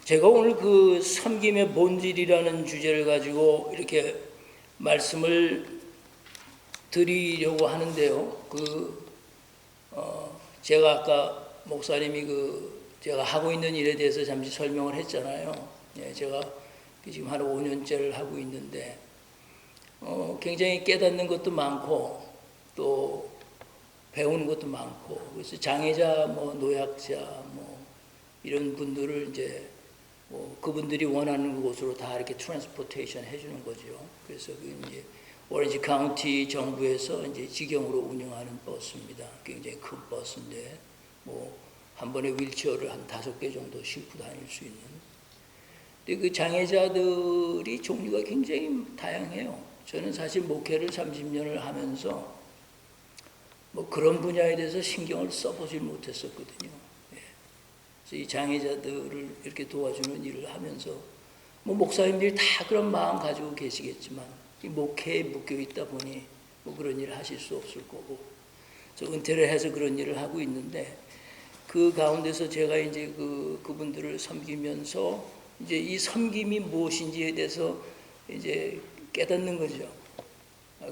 제가 오늘 그 섬김의 본질이라는 주제를 가지고 이렇게 말씀을 드리려고 하는데요. 제가 아까 목사님이 제가 하고 있는 일에 대해서 잠시 설명을 했잖아요. 예, 제가 지금 한 5년째를 하고 있는데, 굉장히 깨닫는 것도 많고, 또 배우는 것도 많고, 그래서 장애자, 노약자, 이런 분들을 이제 그분들이 원하는 곳으로 다 이렇게 트랜스포테이션 해주는 거죠. 그래서 이제 오렌지 카운티 정부에서 이제 직영으로 운영하는 버스입니다. 굉장히 큰 버스인데 한 번에 휠체어를 한 5개 정도 싣고 다닐 수 있는. 근데 그 장애자들이 종류가 굉장히 다양해요. 저는 사실 목회를 30년을 하면서 그런 분야에 대해서 신경을 써보질 못했었거든요. 이 장애자들을 이렇게 도와주는 일을 하면서 목사님들이 다 그런 마음 가지고 계시겠지만 이 목회에 묶여 있다 보니 그런 일을 하실 수 없을 거고, 저 은퇴를 해서 그런 일을 하고 있는데, 그 가운데서 제가 이제 그분들을 섬기면서 이제 이 섬김이 무엇인지에 대해서 이제 깨닫는 거죠.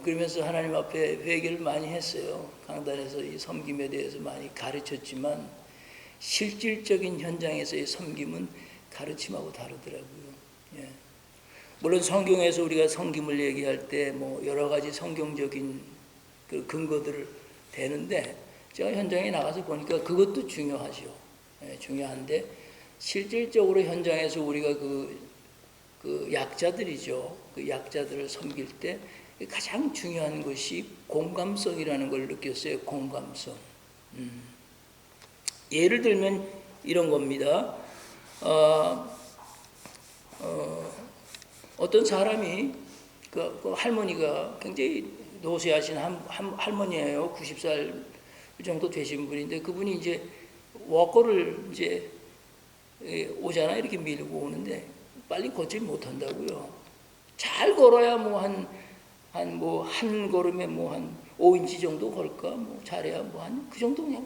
그러면서 하나님 앞에 회개를 많이 했어요. 강단에서 이 섬김에 대해서 많이 가르쳤지만 실질적인 현장에서의 섬김은 가르침하고 다르더라고요. 예. 물론 성경에서 우리가 섬김을 얘기할 때 여러 가지 성경적인 그 근거들을 대는데, 제가 현장에 나가서 보니까 그것도 중요하죠. 예, 중요한데 실질적으로 현장에서 우리가 그 약자들이죠. 그 약자들을 섬길 때 가장 중요한 것이 공감성이라는 걸 느꼈어요. 공감성. 예를 들면 이런 겁니다. 어떤 사람이 그 할머니가 굉장히 노쇠하신 할머니예요. 90살 정도 되신 분인데, 그분이 이제 워커를 이제 오잖아. 이렇게 밀고 오는데 빨리 걷질 못한다고요. 잘 걸어야 한 걸음에 한 5인치 정도 걸까? 잘해야 한 그 정도 그냥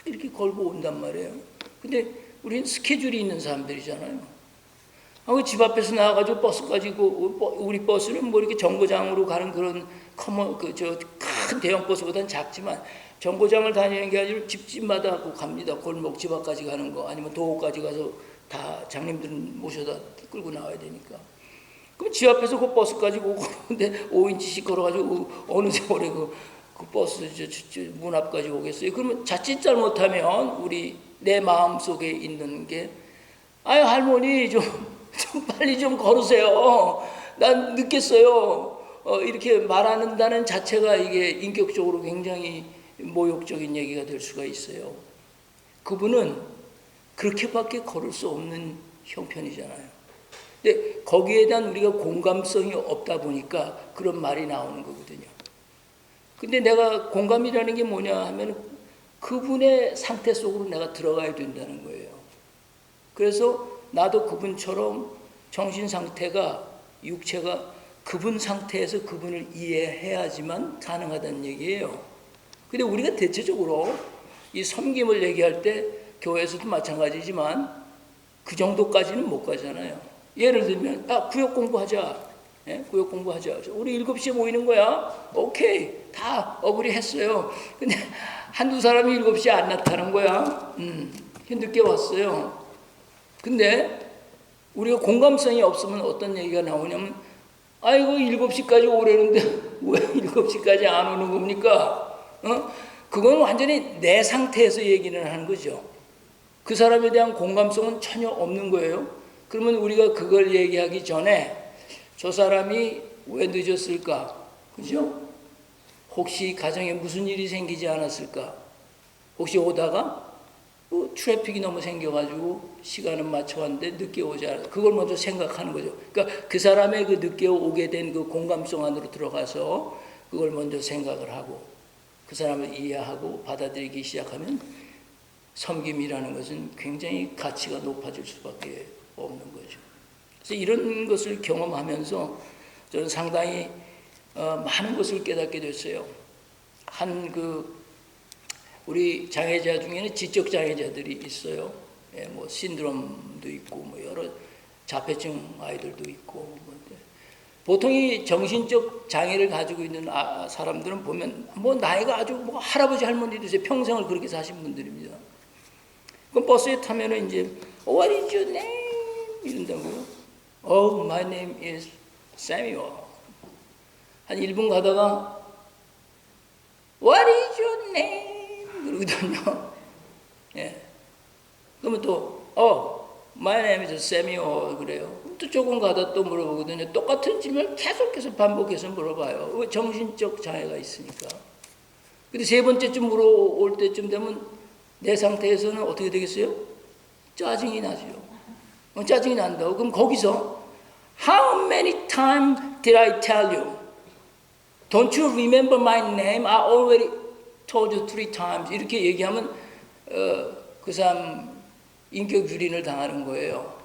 이렇게 걸고 온단 말이에요. 근데 우리는 스케줄이 있는 사람들이잖아요. 집 앞에서 나와가지고 버스까지 우리 버스는 이렇게 정거장으로 가는 그런 큰 대형 버스보다는 작지만 정거장을 다니는 게 아니라 집집마다 갑니다. 골목 집 앞까지 가는 거, 아니면 도로까지 가서 다 장님들 모셔다 끌고 나와야 되니까. 그럼 집 앞에서 그 버스까지 오고 그러는데 5인치씩 걸어가지고 어느 세월에 그 버스 문 앞까지 오겠어요. 그러면 자칫 잘못하면 내 마음 속에 있는 게, 아유 할머니 좀 빨리 좀 걸으세요. 난 늦겠어요. 이렇게 말한다는 자체가 이게 인격적으로 굉장히 모욕적인 얘기가 될 수가 있어요. 그분은 그렇게밖에 걸을 수 없는 형편이잖아요. 근데 거기에 대한 우리가 공감성이 없다 보니까 그런 말이 나오는 거거든요. 근데 내가 공감이라는 게 뭐냐 하면 그분의 상태 속으로 내가 들어가야 된다는 거예요. 그래서 나도 그분처럼 정신 상태가, 육체가 그분 상태에서 그분을 이해해야지만 가능하다는 얘기예요. 근데 우리가 대체적으로 이 섬김을 얘기할 때 교회에서도 마찬가지지만 그 정도까지는 못 가잖아요. 예를 들면 구역 공부하자. 예? 구역 공부하자. 우리 7시에 모이는 거야. 오케이. 다 어그리 했어요. 근데 한두 사람이 7시에 안 나타난 거야. 늦게 왔어요. 근데 우리가 공감성이 없으면 어떤 얘기가 나오냐면, 아이고 7시까지 오려는데 왜 7시까지 안 오는 겁니까? 그건 완전히 내 상태에서 얘기를 하는 거죠. 그 사람에 대한 공감성은 전혀 없는 거예요. 그러면 우리가 그걸 얘기하기 전에 저 사람이 왜 늦었을까? 그죠? 혹시 가정에 무슨 일이 생기지 않았을까? 혹시 오다가 트래픽이 너무 생겨가지고 시간은 맞춰왔는데 늦게 오지 않았을까? 그걸 먼저 생각하는 거죠. 그러니까 그 사람의 그 늦게 오게 된 그 공감성 안으로 들어가서 그걸 먼저 생각을 하고 그 사람을 이해하고 받아들이기 시작하면 섬김이라는 것은 굉장히 가치가 높아질 수밖에 없는 거죠. 그래서 이런 것을 경험하면서 저는 상당히 많은 것을 깨닫게 됐어요. 우리 장애자 중에는 지적 장애자들이 있어요. 뭐 신드롬도 있고 뭐 여러 자폐증 아이들도 있고 보통 이 정신적 장애를 가지고 있는 사람들은 보면 뭐 나이가 아주 뭐 할아버지 할머니 되세요. 평생을 그렇게 사신 분들입니다. 그럼 버스에 타면은 이제 What is your name? 이런다고요. Oh, my name is Samuel. 한 1분 가다가 What is your name? 그러거든요. 예. 그러면 또 My name is Samuel 그래요. 또 조금 가다 또 물어보거든요. 똑같은 질문을 계속해서 반복해서 물어봐요. 왜? 정신적 장애가 있으니까. 근데 세 번째쯤 물어올 때쯤 되면 내 상태에서는 어떻게 되겠어요? 짜증이 나죠. 짜증이 난다고. 그럼 거기서 How many times did I tell you? Don't you remember my name? I already told you 3 times. 이렇게 얘기하면 그 사람 인격 유린을 당하는 거예요.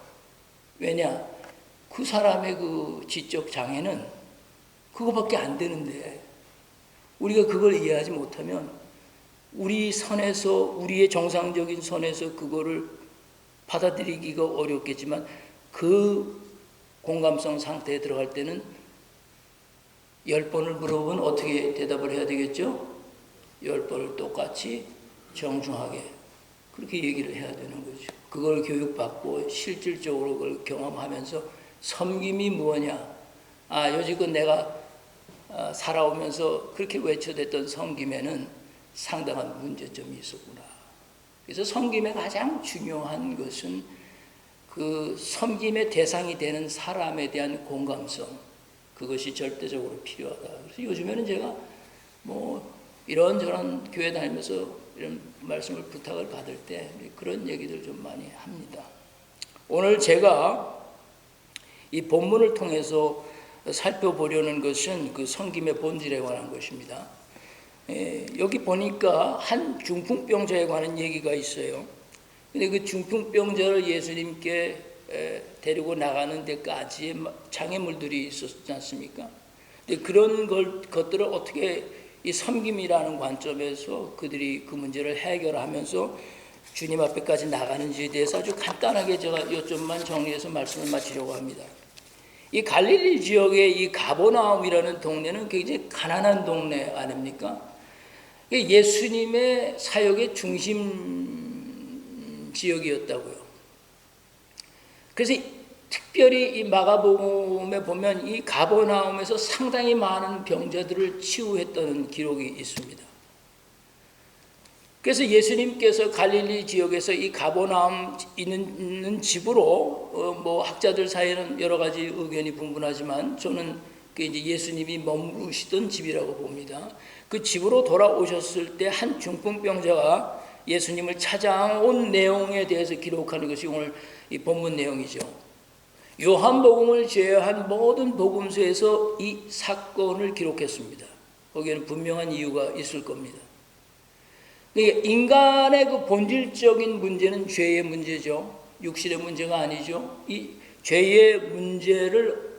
왜냐? 그 사람의 그 지적 장애는 그거밖에 안 되는데 우리가 그걸 이해하지 못하면 우리 선에서 우리의 정상적인 선에서 그거를 받아들이기가 어렵겠지만 그 공감성 상태에 들어갈 때는 10번을 물어보면 어떻게 대답을 해야 되겠죠? 10번을 똑같이 정중하게 그렇게 얘기를 해야 되는 거죠. 그걸 교육받고 실질적으로 그걸 경험하면서 섬김이 무엇냐? 여지껏 내가 살아오면서 그렇게 외쳐댔던 섬김에는 상당한 문제점이 있었구나. 그래서 섬김의 가장 중요한 것은 그 섬김의 대상이 되는 사람에 대한 공감성, 그것이 절대적으로 필요하다. 그래서 요즘에는 제가 뭐 이런저런 교회 다니면서 이런 말씀을 부탁을 받을 때 그런 얘기들 좀 많이 합니다. 오늘 제가 이 본문을 통해서 살펴보려는 것은 그 섬김의 본질에 관한 것입니다. 여기 보니까 한 중풍병자에 관한 얘기가 있어요. 근데 그 중풍병자를 예수님께 데리고 나가는 데까지의 장애물들이 있었지 않습니까? 근데 그런 것들을 어떻게 이 섬김이라는 관점에서 그들이 그 문제를 해결하면서 주님 앞에까지 나가는지에 대해서 아주 간단하게 제가 요점만 정리해서 말씀을 마치려고 합니다. 이 갈릴리 지역의 이 가버나움이라는 동네는 굉장히 가난한 동네 아닙니까? 예수님의 사역의 중심 지역이었다고요. 그래서 특별히 이 마가복음에 보면 이 가버나움에서 상당히 많은 병자들을 치유했다는 기록이 있습니다. 그래서 예수님께서 갈릴리 지역에서 이 가버나움 있는 집으로 뭐 학자들 사이에는 여러 가지 의견이 분분하지만 저는 그 이제 예수님이 머무르시던 집이라고 봅니다. 그 집으로 돌아오셨을 때 한 중풍병자가 예수님을 찾아온 내용에 대해서 기록하는 것이 오늘 이 본문 내용이죠. 요한복음을 제외한 모든 복음서에서 이 사건을 기록했습니다. 거기에는 분명한 이유가 있을 겁니다. 인간의 그 본질적인 문제는 죄의 문제죠. 육신의 문제가 아니죠. 이 죄의 문제를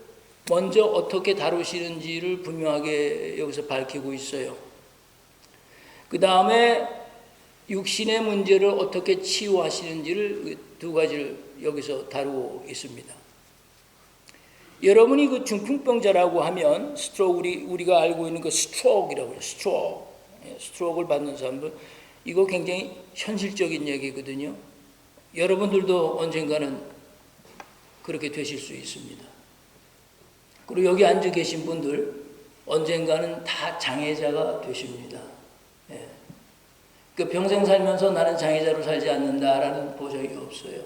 먼저 어떻게 다루시는지를 분명하게 여기서 밝히고 있어요. 그 다음에 육신의 문제를 어떻게 치유하시는지를 두 가지를 여기서 다루고 있습니다. 여러분이 그 중풍병자라고 하면 우리가 알고 있는 그 스트로크라고 해요. 스트로크를 받는 사람들 이거 굉장히 현실적인 얘기거든요. 여러분들도 언젠가는 그렇게 되실 수 있습니다. 그리고 여기 앉아 계신 분들 언젠가는 다 장애자가 되십니다. 예. 그 평생 살면서 나는 장애자로 살지 않는다라는 보장이 없어요.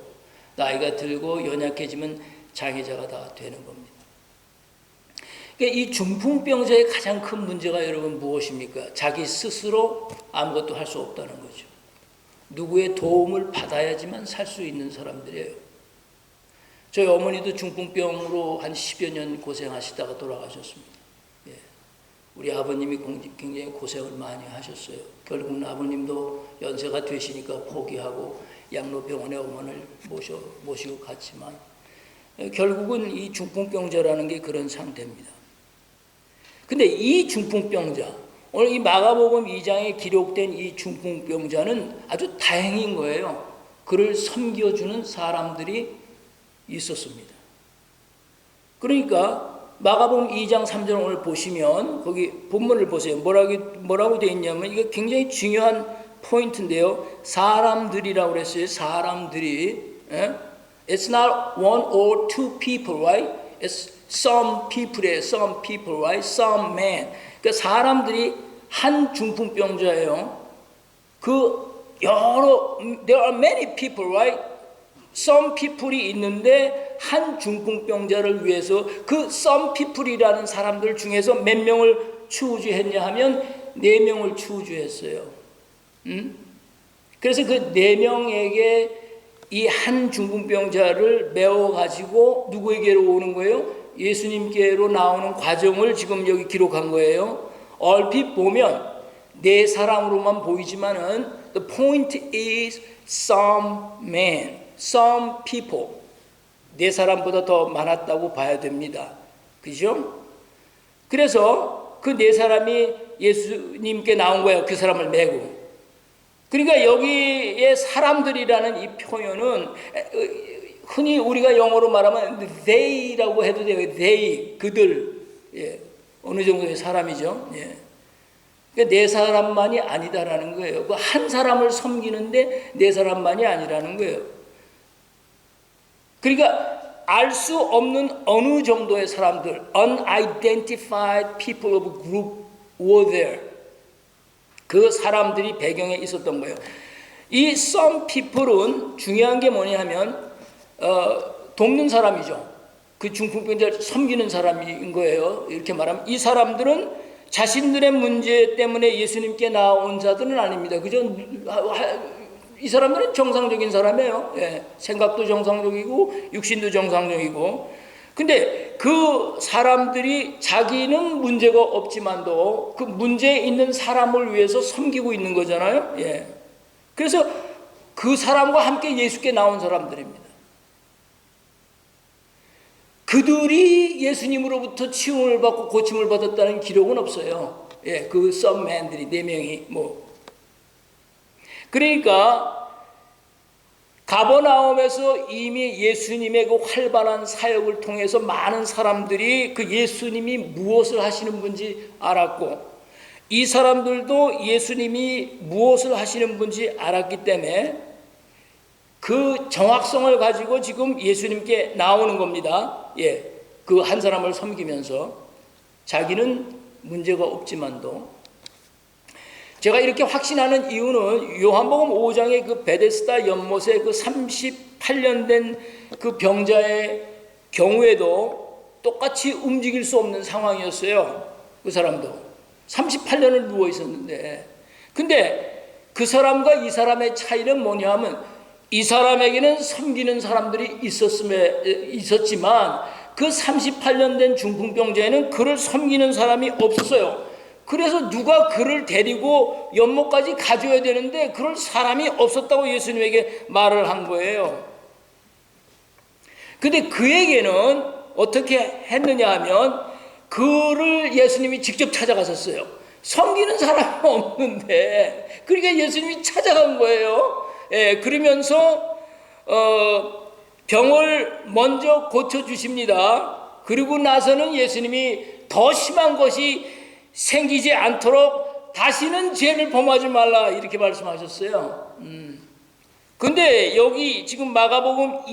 나이가 들고 연약해지면 장애자가 다 되는 겁니다. 이 중풍병자의 가장 큰 문제가 여러분 무엇입니까? 자기 스스로 아무것도 할 수 없다는 거죠. 누구의 도움을 받아야지만 살 수 있는 사람들이에요. 저희 어머니도 중풍병으로 한 10여 년 고생하시다가 돌아가셨습니다. 예. 우리 아버님이 굉장히 고생을 많이 하셨어요. 결국은 아버님도 연세가 되시니까 포기하고 양로병원에 어머니를 모시고 갔지만 결국은 이 중풍병자라는 게 그런 상태입니다. 근데 이 중풍병자, 오늘 이 마가복음 2장에 기록된 이 중풍병자는 아주 다행인 거예요. 그를 섬겨주는 사람들이 있었습니다. 그러니까 마가복음 2장 3절 오늘 보시면 거기 본문을 보세요. 뭐라고 되어 있냐면 이거 굉장히 중요한 포인트인데요. 사람들이라고 그랬어요. 사람들이. It's not one or two people, right? It's some people에 some people, right? Some men. 그러니까 사람들이 한 중풍병자예요. there are many people, right? some people이 있는데 한 중풍병자를 위해서 그 some people이라는 사람들 중에서 몇 명을 추구했냐 하면 4명을 추구했어요. 그래서 그 4명에게 이 한 중풍병자를 메워가지고 누구에게로 오는 거예요? 예수님께로 나오는 과정을 지금 여기 기록한 거예요. 얼핏 보면 4사람으로만 보이지만은 the point is some men, some people. 4사람보다 더 많았다고 봐야 됩니다. 그죠? 그래서 그 4사람이 예수님께 나온 거예요. 그 사람을 메고. 그러니까 여기에 사람들이라는 이 표현은 흔히 우리가 영어로 말하면 they라고 해도 돼요. they, 그들. 예, 어느 정도의 사람이죠. 예. 그러니까 4사람만이 아니다라는 거예요. 그 한 사람을 섬기는데 4사람만이 아니라는 거예요. 그러니까 알 수 없는 어느 정도의 사람들, unidentified people of group were there. 그 사람들이 배경에 있었던 거예요. 이 some people은 중요한 게 뭐냐 하면 돕는 사람이죠. 그 중풍병자를 섬기는 사람인 거예요. 이렇게 말하면 이 사람들은 자신들의 문제 때문에 예수님께 나온 자들은 아닙니다. 그죠? 이 사람들은 정상적인 사람이에요. 예, 생각도 정상적이고 육신도 정상적이고. 근데 그 사람들이 자기는 문제가 없지만도 그 문제 있는 사람을 위해서 섬기고 있는 거잖아요. 예. 그래서 그 사람과 함께 예수께 나온 사람들입니다. 그들이 예수님으로부터 치유를 받고 고침을 받았다는 기록은 없어요. 예, 그 썸맨들이 4명이 뭐. 그러니까 가버나움에서 이미 예수님의 그 활발한 사역을 통해서 많은 사람들이 그 예수님이 무엇을 하시는 분인지 알았고, 이 사람들도 예수님이 무엇을 하시는 분인지 알았기 때문에 그 정확성을 가지고 지금 예수님께 나오는 겁니다. 예, 그 한 사람을 섬기면서 자기는 문제가 없지만도. 제가 이렇게 확신하는 이유는 요한복음 5장의 그 베데스다 연못의 그 38년 된 그 병자의 경우에도 똑같이 움직일 수 없는 상황이었어요. 그 사람도 38년을 누워 있었는데, 근데 그 사람과 이 사람의 차이는 뭐냐 하면 이 사람에게는 섬기는 사람들이 있었지만 그 38년 된 중풍병자에는 그를 섬기는 사람이 없었어요. 그래서 누가 그를 데리고 연못까지 가져야 되는데 그럴 사람이 없었다고 예수님에게 말을 한 거예요. 근데 그에게는 어떻게 했느냐 하면 그를 예수님이 직접 찾아가셨어요. 섬기는 사람이 없는데 그러니까 예수님이 찾아간 거예요. 예, 그러면서 병을 먼저 고쳐주십니다. 그리고 나서는 예수님이 더 심한 것이 생기지 않도록 다시는 죄를 범하지 말라 이렇게 말씀하셨어요. 근데 여기 지금 마가복음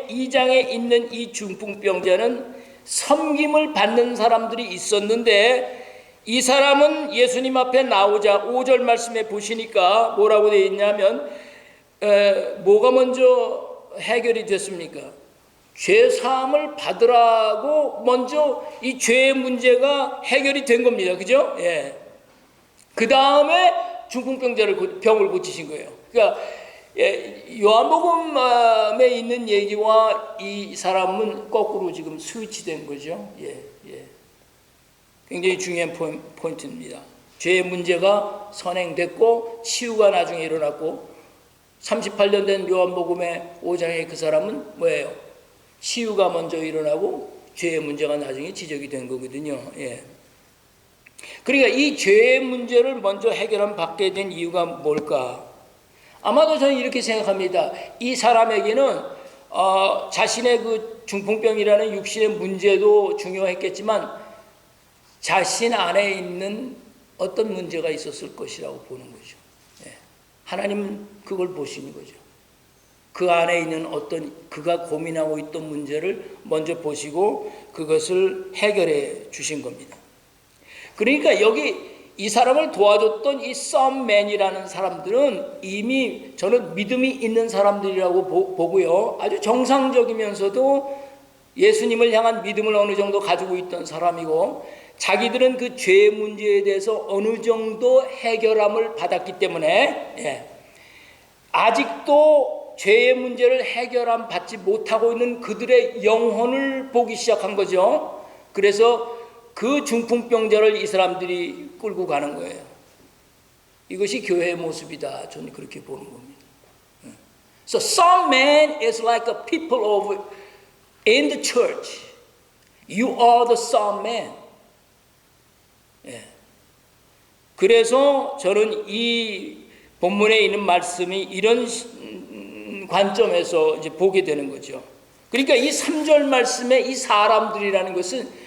2장에 있는 이 중풍병자는 섬김을 받는 사람들이 있었는데 이 사람은 예수님 앞에 나오자 5절 말씀에 보시니까 뭐라고 되어 있냐면 뭐가 먼저 해결이 됐습니까? 죄 사함을 받으라고 먼저 이 죄의 문제가 해결이 된 겁니다. 그죠? 예. 그 다음에 중풍병자를 병을 고치신 거예요. 그러니까 요한복음에 있는 얘기와 이 사람은 거꾸로 지금 스위치된 거죠. 예, 예. 굉장히 중요한 포인트입니다. 죄의 문제가 선행됐고 치유가 나중에 일어났고 38년 된 요한복음의 5장의 그 사람은 뭐예요? 치유가 먼저 일어나고 죄의 문제가 나중에 지적이 된 거거든요. 예. 그러니까 이 죄의 문제를 먼저 해결받게 된 이유가 뭘까? 아마도 저는 이렇게 생각합니다. 이 사람에게는 자신의 그 중풍병이라는 육신의 문제도 중요했겠지만 자신 안에 있는 어떤 문제가 있었을 것이라고 보는 거죠. 예. 하나님은 그걸 보시는 거죠. 그 안에 있는 어떤 그가 고민하고 있던 문제를 먼저 보시고 그것을 해결해 주신 겁니다. 그러니까 여기 이 사람을 도와줬던 이 썸맨이라는 사람들은 이미 저는 믿음이 있는 사람들이라고 보고요. 아주 정상적이면서도 예수님을 향한 믿음을 어느 정도 가지고 있던 사람이고 자기들은 그 죄 문제에 대해서 어느 정도 해결함을 받았기 때문에 아직도 죄의 문제를 해결함 받지 못하고 있는 그들의 영혼을 보기 시작한 거죠. 그래서 그 중풍병자를 이 사람들이 끌고 가는 거예요. 이것이 교회의 모습이다. 저는 그렇게 보는 겁니다. So some man is like a people of in the church. You are the some man. 그래서 저는 이 본문에 있는 말씀이 이런 관점에서 이제 보게 되는 거죠. 그러니까 이 3절 말씀에 이 사람들이라는 것은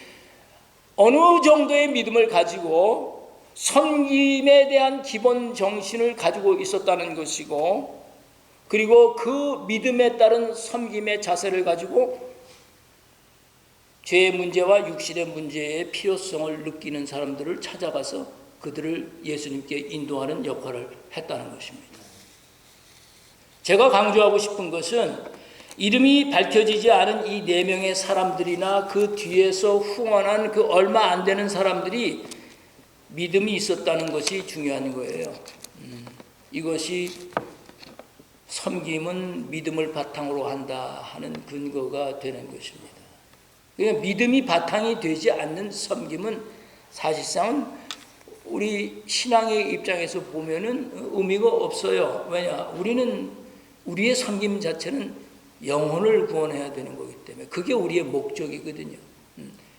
어느 정도의 믿음을 가지고 섬김에 대한 기본 정신을 가지고 있었다는 것이고 그리고 그 믿음에 따른 섬김의 자세를 가지고 죄의 문제와 육신의 문제의 필요성을 느끼는 사람들을 찾아가서 그들을 예수님께 인도하는 역할을 했다는 것입니다. 제가 강조하고 싶은 것은 이름이 밝혀지지 않은 이 4명의 사람들이나 그 뒤에서 후원한 그 얼마 안 되는 사람들이 믿음이 있었다는 것이 중요한 거예요. 이것이 섬김은 믿음을 바탕으로 한다 하는 근거가 되는 것입니다. 그러니까 믿음이 바탕이 되지 않는 섬김은 사실상 우리 신앙의 입장에서 보면은 의미가 없어요. 왜냐? 우리의 섬김 자체는 영혼을 구원해야 되는 거기 때문에 그게 우리의 목적이거든요.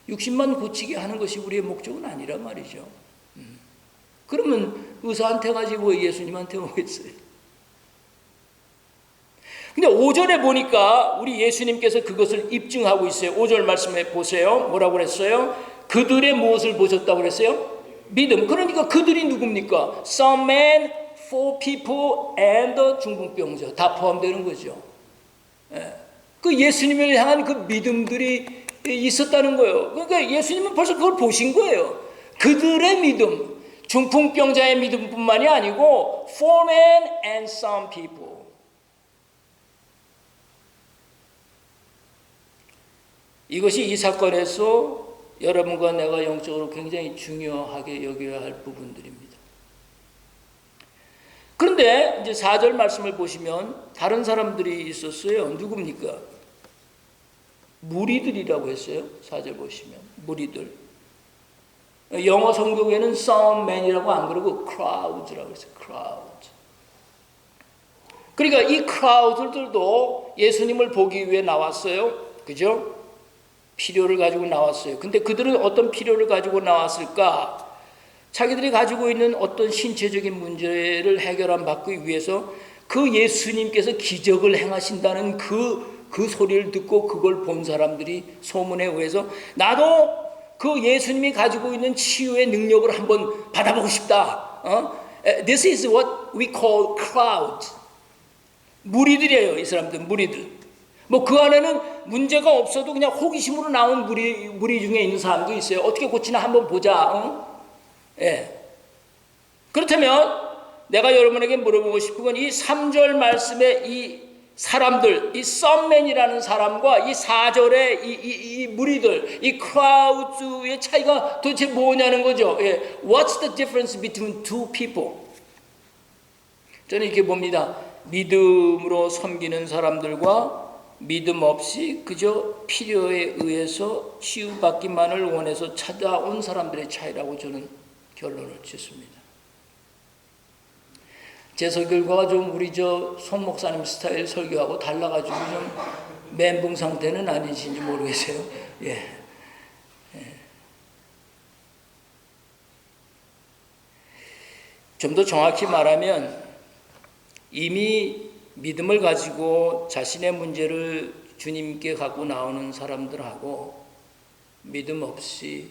육신만 고치게 하는 것이 우리의 목적은 아니란 말이죠. 그러면 의사한테 가지고 예수님한테 오겠어요. 근데 5절에 보니까 우리 예수님께서 그것을 입증하고 있어요. 5절 말씀에 보세요. 뭐라고 그랬어요? 그들의 무엇을 보셨다고 그랬어요? 믿음. 그러니까 그들이 누굽니까? Some men, 4 people and the 중풍병자 다 포함되는 거죠. 그 예수님을 향한 그 믿음들이 있었다는 거예요. 그러니까 예수님은 벌써 그걸 보신 거예요. 그들의 믿음, 중풍병자의 믿음뿐만이 아니고 4 men and some people. 이것이 이 사건에서 여러분과 내가 영적으로 굉장히 중요하게 여겨야 할 부분들입니다. 그런데 이제 4절 말씀을 보시면 다른 사람들이 있었어요. 누굽니까? 무리들이라고 했어요. 4절 보시면 무리들. 영어 성경에는 some men이라고 안 그러고 crowds라고 했어요. crowd. 그러니까 이 crowd들도 예수님을 보기 위해 나왔어요. 그죠? 필요를 가지고 나왔어요. 근데 그들은 어떤 필요를 가지고 나왔을까? 자기들이 가지고 있는 어떤 신체적인 문제를 해결함 받기 위해서 그 예수님께서 기적을 행하신다는 그 소리를 듣고 그걸 본 사람들이 소문에 의해서 나도 그 예수님이 가지고 있는 치유의 능력을 한번 받아보고 싶다. This is what we call crowd. 무리들이에요. 이 사람들 무리들. 뭐 그 안에는 문제가 없어도 그냥 호기심으로 나온 무리 중에 있는 사람도 있어요. 어떻게 고치나 한번 보자. 그렇다면 내가 여러분에게 물어보고 싶은 건 이 3절 말씀의 이 사람들, 이 썸맨이라는 사람과 이 4절의 이 무리들, 이 크라우드의 차이가 도대체 뭐냐는 거죠. What's the difference between two people? 저는 이렇게 봅니다. 믿음으로 섬기는 사람들과 믿음 없이 그저 필요에 의해서 치유받기만을 원해서 찾아온 사람들의 차이라고 저는 결론을 짓습니다. 제 설교가 좀 우리 손 목사님 스타일 설교하고 달라가지고 좀 멘붕 상태는 아니신지 모르겠어요. 좀 더 정확히 말하면 이미 믿음을 가지고 자신의 문제를 주님께 갖고 나오는 사람들하고 믿음 없이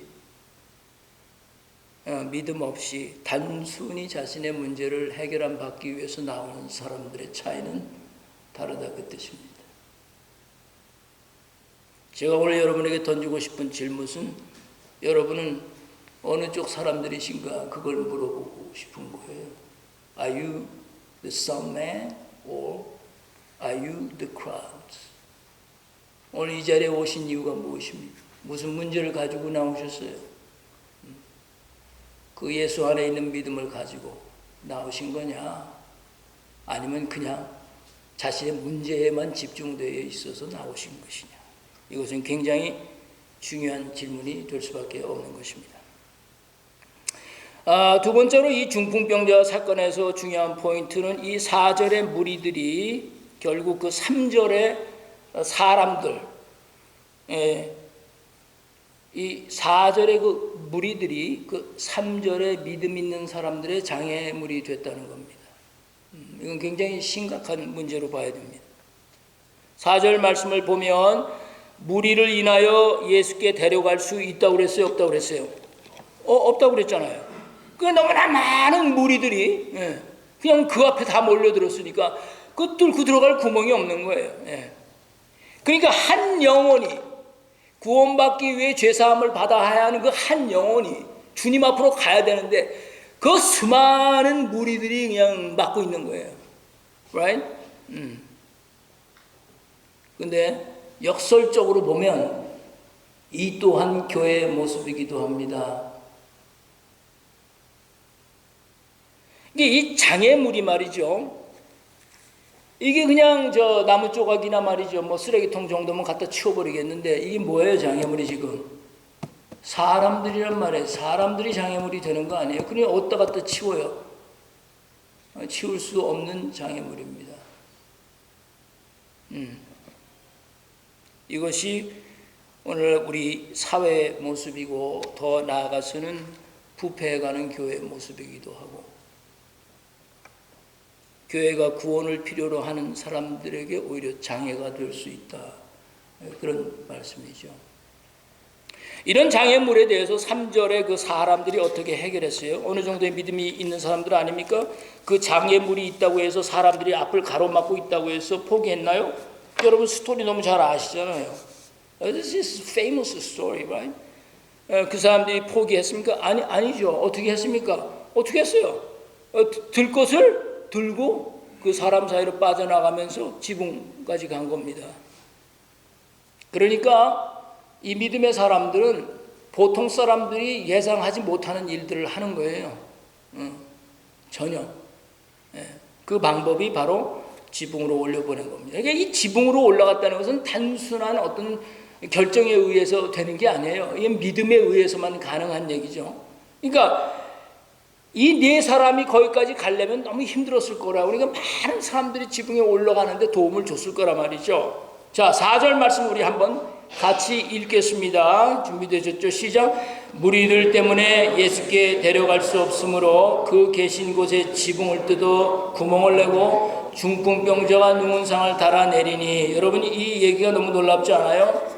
단순히 자신의 문제를 해결함 받기 위해서 나오는 사람들의 차이는 다르다 그 뜻입니다. 제가 오늘 여러분에게 던지고 싶은 질문은 여러분은 어느 쪽 사람들이신가 그걸 물어보고 싶은 거예요. Are you the some man or are you the crowds? 오늘 이 자리에 오신 이유가 무엇입니까? 무슨 문제를 가지고 나오셨어요? 그 예수 안에 있는 믿음을 가지고 나오신 거냐? 아니면 그냥 자신의 문제에만 집중되어 있어서 나오신 것이냐? 이것은 굉장히 중요한 질문이 될 수밖에 없는 것입니다. 두 번째로 이 중풍병자 사건에서 중요한 포인트는 이 4절의 무리들이 결국 그 3절의 사람들, 이 4절의 그 무리들이 그 3절의 믿음 있는 사람들의 장애물이 됐다는 겁니다. 이건 굉장히 심각한 문제로 봐야 됩니다. 4절 말씀을 보면 무리를 인하여 예수께 데려갈 수 있다고 그랬어요? 없다고 그랬어요? 없다고 그랬잖아요. 그 너무나 많은 무리들이 그냥 그 앞에 다 몰려들었으니까 그 뚫고 들어갈 구멍이 없는 거예요. 그러니까 한 영혼이 구원받기 위해 죄사함을 받아야 하는 그 한 영혼이 주님 앞으로 가야 되는데 그 수많은 무리들이 그냥 막고 있는 거예요. Right? 근데 역설적으로 보면 이 또한 교회의 모습이기도 합니다. 이 장애물이 말이죠. 이게 그냥 저 나무 조각이나 말이죠. 뭐 쓰레기통 정도면 갖다 치워버리겠는데 이게 뭐예요? 장애물이 지금. 사람들이란 말이에요. 사람들이 장애물이 되는 거 아니에요. 그냥 어디다 갖다 치워요. 치울 수 없는 장애물입니다. 이것이 오늘 우리 사회의 모습이고 더 나아가서는 부패해가는 교회의 모습이기도 하고 교회가 구원을 필요로 하는 사람들에게 오히려 장애가 될 수 있다. 그런 말씀이죠. 이런 장애물에 대해서 3절에 그 사람들이 어떻게 해결했어요? 어느 정도의 믿음이 있는 사람들 아닙니까? 그 장애물이 있다고 해서 사람들이 앞을 가로막고 있다고 해서 포기했나요? 여러분 스토리 너무 잘 아시잖아요. This is famous story, right? 그 사람들이 포기했습니까? 아니죠. 어떻게 했습니까? 어떻게 했어요? 들 것을 들고 그 사람 사이로 빠져나가면서 지붕까지 간 겁니다. 그러니까 이 믿음의 사람들은 보통 사람들이 예상하지 못하는 일들을 하는 거예요. 전혀. 그 방법이 바로 지붕으로 올려보낸 겁니다. 그러니까 이 지붕으로 올라갔다는 것은 단순한 어떤 결정에 의해서 되는 게 아니에요. 이게 믿음에 의해서만 가능한 얘기죠. 그러니까 이 네 사람이 거기까지 가려면 너무 힘들었을 거라고. 그러니까 많은 사람들이 지붕에 올라가는데 도움을 줬을 거란 말이죠. 자, 4절 말씀 우리 한번 같이 읽겠습니다. 준비되셨죠? 시작. 무리들 때문에 예수께 데려갈 수 없으므로 그 계신 곳에 지붕을 뜯어 구멍을 내고 중풍병자가 누운 상을 달아내리니. 여러분 이 얘기가 너무 놀랍지 않아요?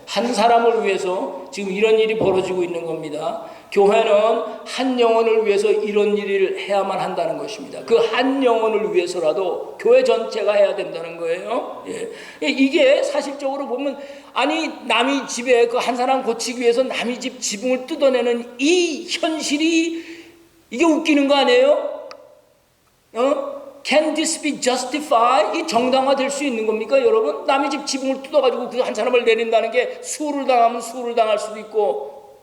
한 사람을 위해서 지금 이런 일이 벌어지고 있는 겁니다. 교회는 한 영혼을 위해서 이런 일을 해야만 한다는 것입니다. 그 한 영혼을 위해서라도 교회 전체가 해야 된다는 거예요. 이게 사실적으로 보면 아니 남의 집에 그 한 사람 고치기 위해서 남의 집 지붕을 뜯어내는 이 현실이 이게 웃기는 거 아니에요? Can this be justified? 이 정당화될 수 있는 겁니까, 여러분? 남의 집 지붕을 뜯어가지고 그 한 사람을 내린다는 게 수를 당하면 수를 당할 수도 있고,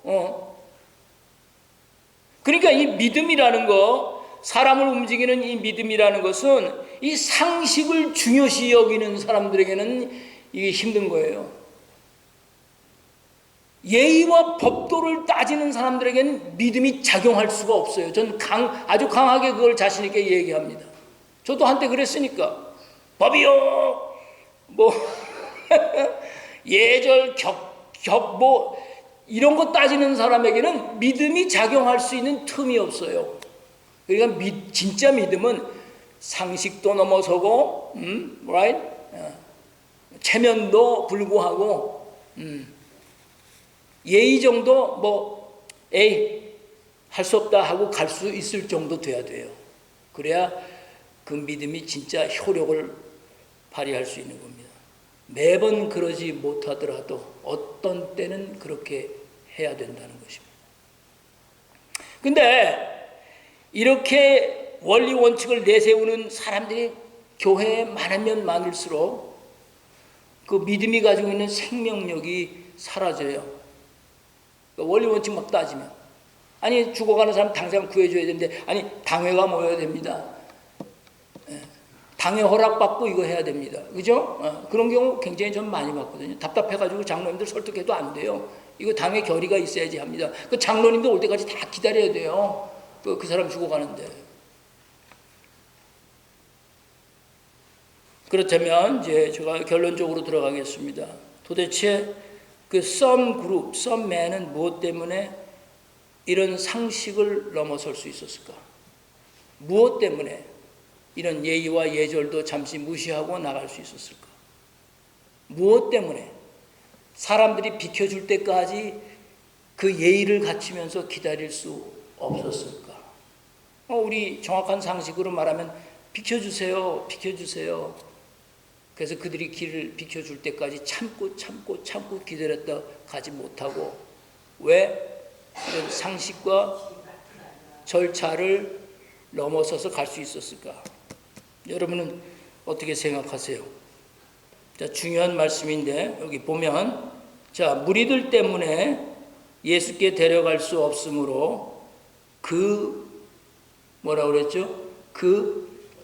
그러니까 이 믿음이라는 거, 사람을 움직이는 이 믿음이라는 것은 이 상식을 중요시 여기는 사람들에게는 이게 힘든 거예요. 예의와 법도를 따지는 사람들에게는 믿음이 작용할 수가 없어요. 전 아주 강하게 그걸 자신 있게 얘기합니다. 저도 한때 그랬으니까. 법이요, 뭐 예절, 뭐 이런 거 따지는 사람에게는 믿음이 작용할 수 있는 틈이 없어요. 그러니까 진짜 믿음은 상식도 넘어서고, right? 체면도 불구하고, 예의 정도 뭐, 할 수 없다 하고 갈 수 있을 정도 돼야 돼요. 그래야 그 믿음이 진짜 효력을 발휘할 수 있는 겁니다. 매번 그러지 못하더라도 어떤 때는 그렇게 해야 된다는 것입니다. 근데 이렇게 원리 원칙을 내세우는 사람들이 교회에 많으면 많을수록 그 믿음이 가지고 있는 생명력이 사라져요. 원리 원칙 막 따지면, 아니 죽어가는 사람 당장 구해줘야 되는데, 아니 당회가 모여야 됩니다. 당회 허락받고 이거 해야 됩니다. 그죠? 그런 경우 굉장히 좀 많이 봤거든요. 답답해가지고 장로님들 설득해도 안 돼요. 이거 당회 결의가 있어야지 합니다. 그 장로님들 올 때까지 다 기다려야 돼요. 그 사람 죽어가는데. 그렇다면 이제 제가 결론적으로 들어가겠습니다. 도대체 그 some group, some man은 무엇 때문에 이런 상식을 넘어설 수 있었을까? 무엇 때문에 이런 예의와 예절도 잠시 무시하고 나갈 수 있었을까? 무엇 때문에 사람들이 비켜줄 때까지 그 예의를 갖추면서 기다릴 수 없었을까? 우리 정확한 상식으로 말하면 비켜주세요, 비켜주세요. 그래서 그들이 길을 비켜줄 때까지 참고 기다렸다 가지 못하고, 왜 이런 상식과 절차를 넘어서서 갈 수 있었을까? 여러분은 어떻게 생각하세요? 자, 중요한 말씀인데 여기 보면, 자, 무리들 때문에 예수께 데려갈 수 없으므로 뭐라 그랬죠?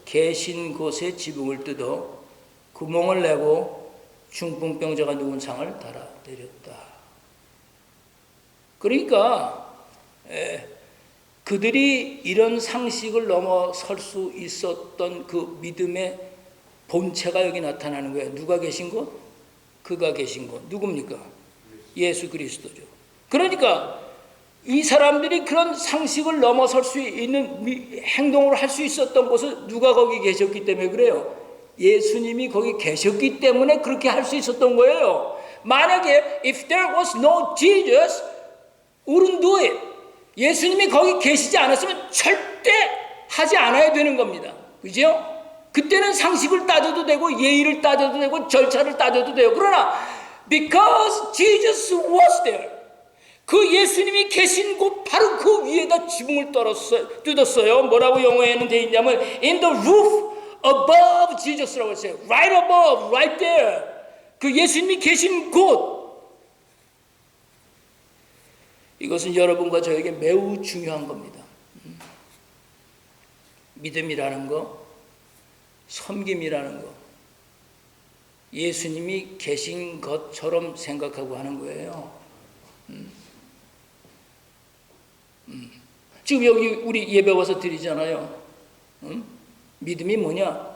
계신 곳에 지붕을 뜯어 구멍을 내고 중풍병자가 누운 상을 달아 내렸다. 그러니까 그들이 이런 상식을 넘어설 수 있었던 그 믿음의 본체가 여기 나타나는 거예요. 누가 계신 곳? 그가 계신 곳. 누굽니까? 예수 그리스도죠. 그러니까 이 사람들이 그런 상식을 넘어설 수 있는 행동을 할 수 있었던 곳은 누가 거기 계셨기 때문에 그래요. 예수님이 거기 계셨기 때문에 그렇게 할 수 있었던 거예요. 만약에 if there was no Jesus, wouldn't do it. 예수님이 거기 계시지 않았으면 절대 하지 않아야 되는 겁니다. 그죠? 그때는 상식을 따져도 되고 예의를 따져도 되고 절차를 따져도 돼요. 그러나 because Jesus was there, 그 예수님이 계신 곳 바로 그 위에다 지붕을 뜯었어요. 뭐라고 영어에는 되어 있냐면 in the roof above Jesus라고 했어요. Right above, right there. 그 예수님이 계신 곳. 이것은 여러분과 저에게 매우 중요한 겁니다. 믿음이라는 거, 섬김이라는 거, 예수님이 계신 것처럼 생각하고 하는 거예요. 지금 여기 우리 예배 와서 드리잖아요. 믿음이 뭐냐?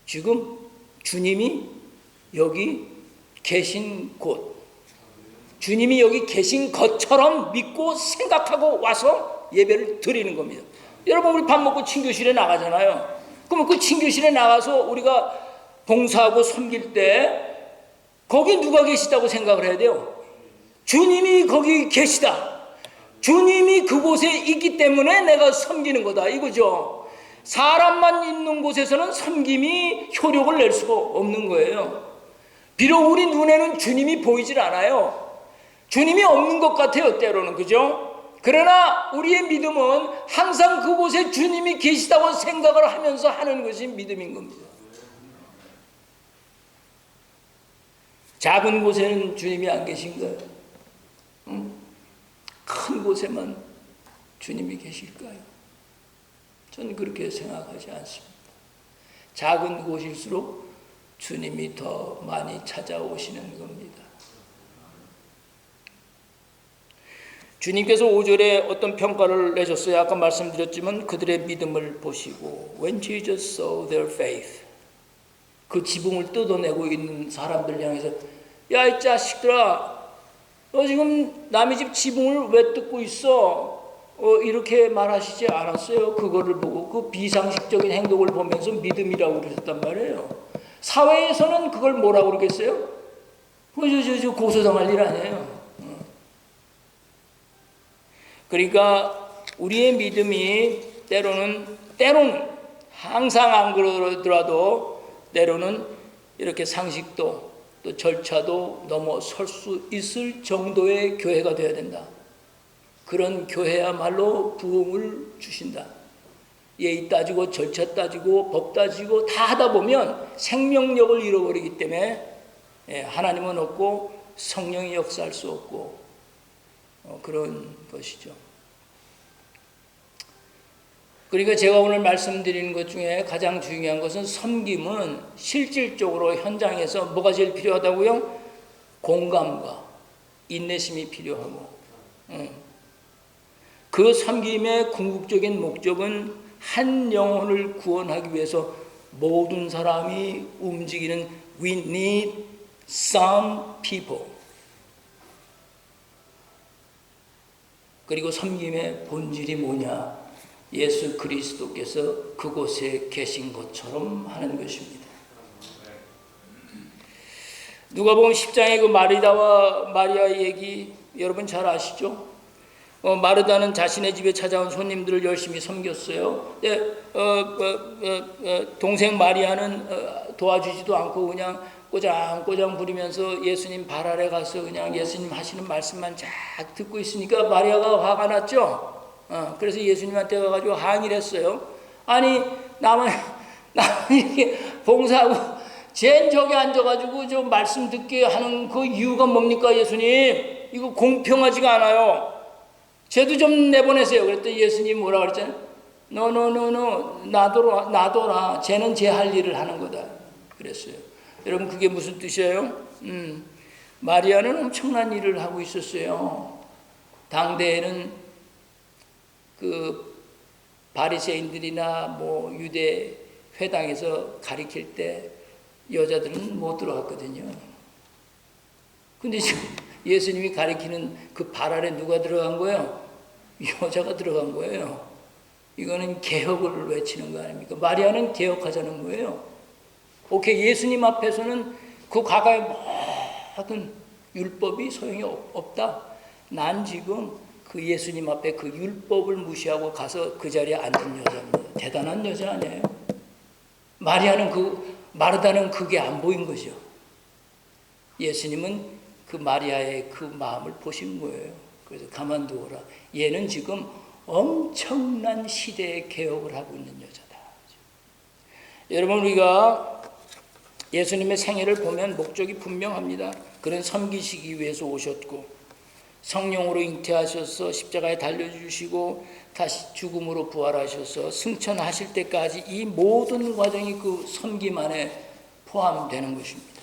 지금 주님이 여기 계신 곳, 주님이 여기 계신 것처럼 믿고 생각하고 와서 예배를 드리는 겁니다. 여러분, 우리 밥 먹고 친교실에 나가잖아요. 그러면 그 친교실에 나가서 우리가 봉사하고 섬길 때 거기 누가 계시다고 생각을 해야 돼요? 주님이 거기 계시다. 주님이 그곳에 있기 때문에 내가 섬기는 거다, 이거죠. 사람만 있는 곳에서는 섬김이 효력을 낼 수가 없는 거예요. 비록 우리 눈에는 주님이 보이질 않아요. 주님이 없는 것 같아요, 때로는. 그죠? 그러나 우리의 믿음은 항상 그곳에 주님이 계시다고 생각을 하면서 하는 것이 믿음인 겁니다. 작은 곳에는 주님이 안 계신가요? 큰 곳에만 주님이 계실까요? 저는 그렇게 생각하지 않습니다. 작은 곳일수록 주님이 더 많이 찾아오시는 겁니다. 주님께서 5절에 어떤 평가를 내셨어요. 아까 말씀드렸지만 그들의 믿음을 보시고 When Jesus saw their faith, 그 지붕을 뜯어내고 있는 사람들 향해서 야, 이 자식들아, 너 지금 남의 집 지붕을 왜 뜯고 있어? 이렇게 말하시지 않았어요. 그거를 보고 그 비상식적인 행동을 보면서 믿음이라고 그러셨단 말이에요. 사회에서는 그걸 뭐라고 그러겠어요? 저 고소당할 일 아니에요. 그러니까 우리의 믿음이 때로는 항상 안 그러더라도 때로는 이렇게 상식도 또 절차도 넘어설 수 있을 정도의 교회가 되어야 된다. 그런 교회야말로 부흥을 주신다. 예의 따지고 절차 따지고 법 따지고 다 하다 보면 생명력을 잃어버리기 때문에 하나님은 없고 성령이 역사할 수 없고 그런 것이죠. 그러니까 제가 오늘 말씀드리는 것 중에 가장 중요한 것은 섬김은 실질적으로 현장에서 뭐가 제일 필요하다고요? 공감과 인내심이 필요하고 그 섬김의 궁극적인 목적은 한 영혼을 구원하기 위해서 모든 사람이 움직이는 We need some people. 그리고 섬김의 본질이 뭐냐? 예수 그리스도께서 그곳에 계신 것처럼 하는 것입니다. 누가복음 10장의 그 마리다와 마리아의 얘기 여러분 잘 아시죠? 마르다는 자신의 집에 찾아온 손님들을 열심히 섬겼어요. 동생 마리아는 도와주지도 않고 그냥 꼬장꼬장 부리면서 예수님 발 아래 가서 그냥 예수님 하시는 말씀만 쫙 듣고 있으니까 마리아가 화가 났죠. 그래서 예수님한테 가가지고 항의를 했어요. 아니 나만 이렇게 봉사하고 쟨 저기 앉아가지고 저 말씀 듣게 하는 그 이유가 뭡니까 예수님? 이거 공평하지가 않아요. 쟤도 좀 내보내세요. 그랬더니 예수님 뭐라 그랬잖아요. No, 놔둬라. 쟤는 쟤 할 일을 하는 거다. 그랬어요. 여러분 그게 무슨 뜻이에요? 마리아는 엄청난 일을 하고 있었어요. 당대에는 그 바리새인들이나 뭐 유대 회당에서 가리킬 때 여자들은 못 들어갔거든요. 근데 지금 예수님이 가리키는 그 발 아래 누가 들어간 거예요? 여자가 들어간 거예요. 이거는 개혁을 외치는 거 아닙니까? 마리아는 개혁하자는 거예요. 오케이, 예수님 앞에서는 그 과거의 모든 율법이 소용이 없다. 난 지금 그 예수님 앞에 그 율법을 무시하고 가서 그 자리에 앉은 여자입니다. 대단한 여자 아니에요? 마르다는 그게 안 보인 거죠. 예수님은 그 마리아의 그 마음을 보신 거예요. 그래서 가만두어라. 얘는 지금 엄청난 시대의 개혁을 하고 있는 여자다. 여러분 우리가 예수님의 생애를 보면 목적이 분명합니다. 그는 섬기시기 위해서 오셨고 성령으로 잉태하셔서 십자가에 달려주시고 다시 죽음으로 부활하셔서 승천하실 때까지 이 모든 과정이 그 섬김 안에 포함되는 것입니다.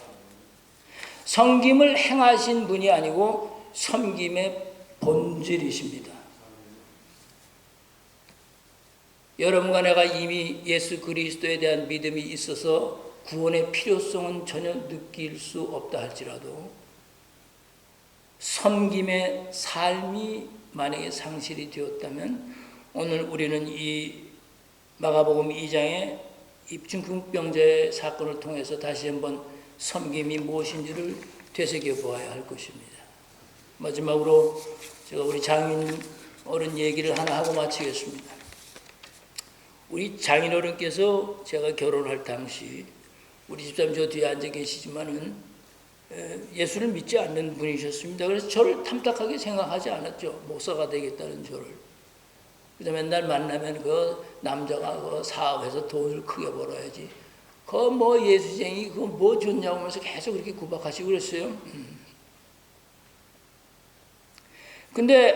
섬김을 행하신 분이 아니고 섬김의 본질이십니다. 여러분과 내가 이미 예수 그리스도에 대한 믿음이 있어서 구원의 필요성은 전혀 느낄 수 없다 할지라도 섬김의 삶이 만약에 상실이 되었다면 오늘 우리는 이 마가복음 2장의 중풍병자의 사건을 통해서 다시 한번 섬김이 무엇인지를 되새겨 보아야 할 것입니다. 마지막으로 제가 우리 장인 어른 얘기를 하나 하고 마치겠습니다. 우리 장인 어른께서 제가 결혼할 당시 우리 집사님 저 뒤에 앉아 계시지만은 예수를 믿지 않는 분이셨습니다. 그래서 저를 탐탁하게 생각하지 않았죠. 목사가 되겠다는 저를. 그래서 맨날 만나면 그 남자가 그 사업해서 돈을 크게 벌어야지. 그 뭐 예수쟁이 그거 뭐 좋냐고 하면서 계속 그렇게 구박하시고 그랬어요. 근데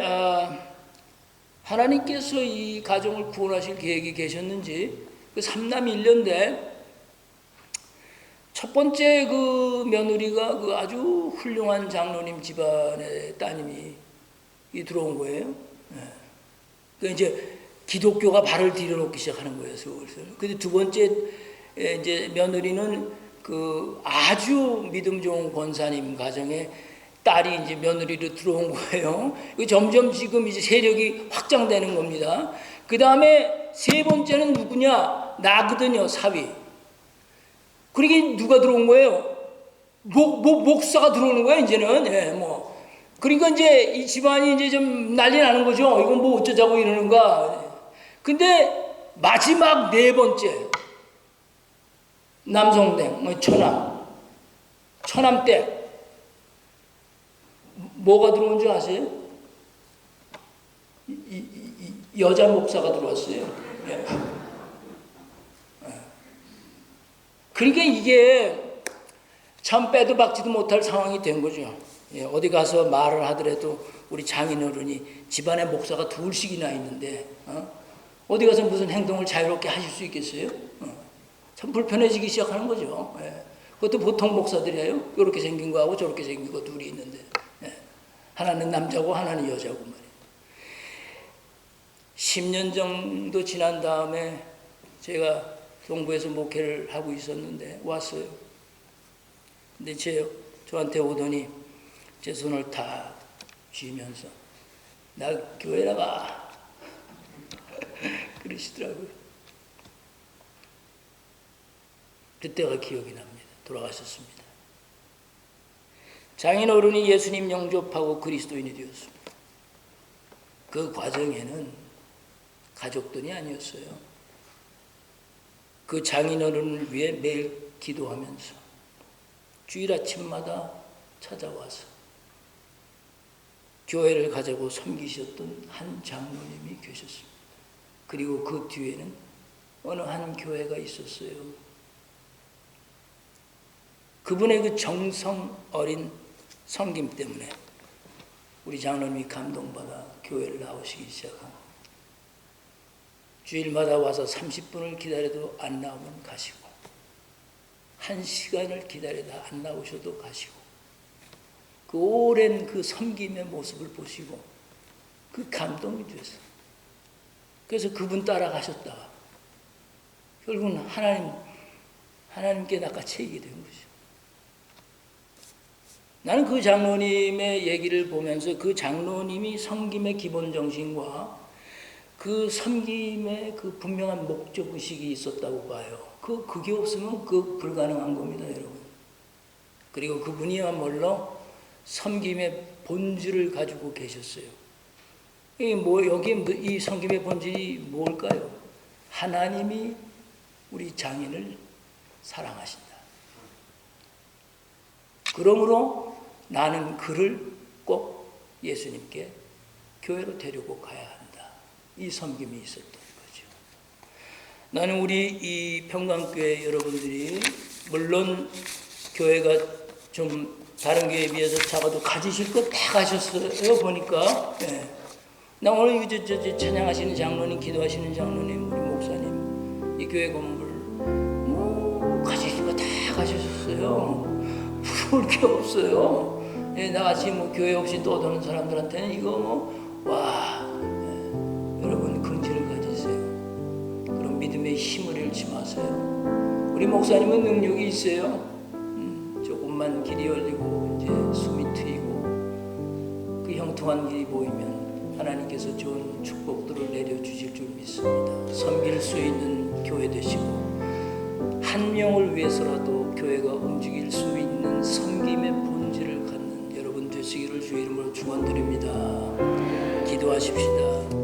하나님께서 이 가정을 구원하실 계획이 계셨는지 그 3남 1년대 첫 번째 그 며느리가 그 아주 훌륭한 장로님 집안의 따님이 들어온 거예요. 그 이제 기독교가 발을 들여놓기 시작하는 거예요. 근데 두 번째 이제 며느리는 그 아주 믿음 좋은 권사님 가정에 딸이 이제 며느리로 들어온 거예요. 점점 지금 이제 세력이 확장되는 겁니다. 그 다음에 세 번째는 누구냐? 나거든요, 사위. 그러니까 누가 들어온 거예요? 목사가 들어오는 거예요, 이제는. 예, 뭐. 그러니까 이제 이 집안이 이제 좀 난리 나는 거죠. 이건 뭐 어쩌자고 이러는가. 근데 마지막 네 번째. 남성댁, 뭐 처남 댁. 뭐가 들어온 줄 아세요? 여자 목사가 들어왔어요. 예. 그러니까 이게 참 빼도 박지도 못할 상황이 된 거죠. 예, 어디 가서 말을 하더라도 우리 장인어른이 집안에 목사가 둘씩이나 있는데 어디 가서 무슨 행동을 자유롭게 하실 수 있겠어요? 참 불편해지기 시작하는 거죠. 예. 그것도 보통 목사들이에요. 이렇게 생긴 거하고 저렇게 생긴 거 둘이 있는데 예. 하나는 남자고 하나는 여자고 말이에요. 10년 정도 지난 다음에 제가 동부에서 목회를 하고 있었는데 왔어요. 근데 저한테 오더니 제 손을 다 쥐면서 나 교회 나가 그러시더라고요. 그때가 기억이 납니다. 돌아가셨습니다. 장인어른이 예수님 영접하고 그리스도인이 되었습니다. 그 과정에는 가족들이 아니었어요. 그 장인어른을 위해 매일 기도하면서 주일 아침마다 찾아와서 교회를 가자고 섬기셨던 한 장로님이 계셨습니다. 그리고 그 뒤에는 어느 한 교회가 있었어요. 그분의 그 정성 어린 섬김 때문에 우리 장로님이 감동받아 교회를 나오시기 시작한 겁니다. 주일마다 와서 30분을 기다려도 안 나오면 가시고 1시간을 기다려다 안 나오셔도 가시고 그 오랜 그 섬김의 모습을 보시고 그 감동이 됐어요. 그래서 그분 따라가셨다가 결국은 하나님께 낚아채이게 된 거죠. 나는 그 장로님의 얘기를 보면서 그 장로님이 섬김의 기본 정신과 그 섬김의 그 분명한 목적의식이 있었다고 봐요. 그게 없으면 불가능한 겁니다, 여러분. 그리고 그분이야말로 섬김의 본질을 가지고 계셨어요. 이 섬김의 본질이 뭘까요? 하나님이 우리 장인을 사랑하신다. 그러므로 나는 그를 꼭 예수님께 교회로 데리고 가야 한다. 이 섬김이 있었던 거죠. 나는 우리 이 평강교회 여러분들이 물론 교회가 좀 다른 교회에 비해서 작아도 가지실 거 다 가셨어요. 보니까. 예. 나 오늘 찬양하시는 장로님, 기도하시는 장로님, 우리 목사님, 이 교회 건물 뭐 가지실 거 다 가셨어요. 부러울 게 없어요. 예, 나같이 뭐 교회 없이 떠도는 사람들한테는 이거 여러분 긍지를 가지세요. 그런 믿음의 힘을 잃지 마세요. 우리 목사님은 능력이 있어요. 조금만 길이 열리고 이제 숨이 트이고 그 형통한 길이 보이면 하나님께서 좋은 축복들을 내려주실 줄 믿습니다. 섬길 수 있는 교회 되시고 한 명을 위해서라도 교회가 움직일 수 있는 섬김의 본질을 갖는 여러분 되시기를 주의 이름으로 축원드립니다. 기도하십시다.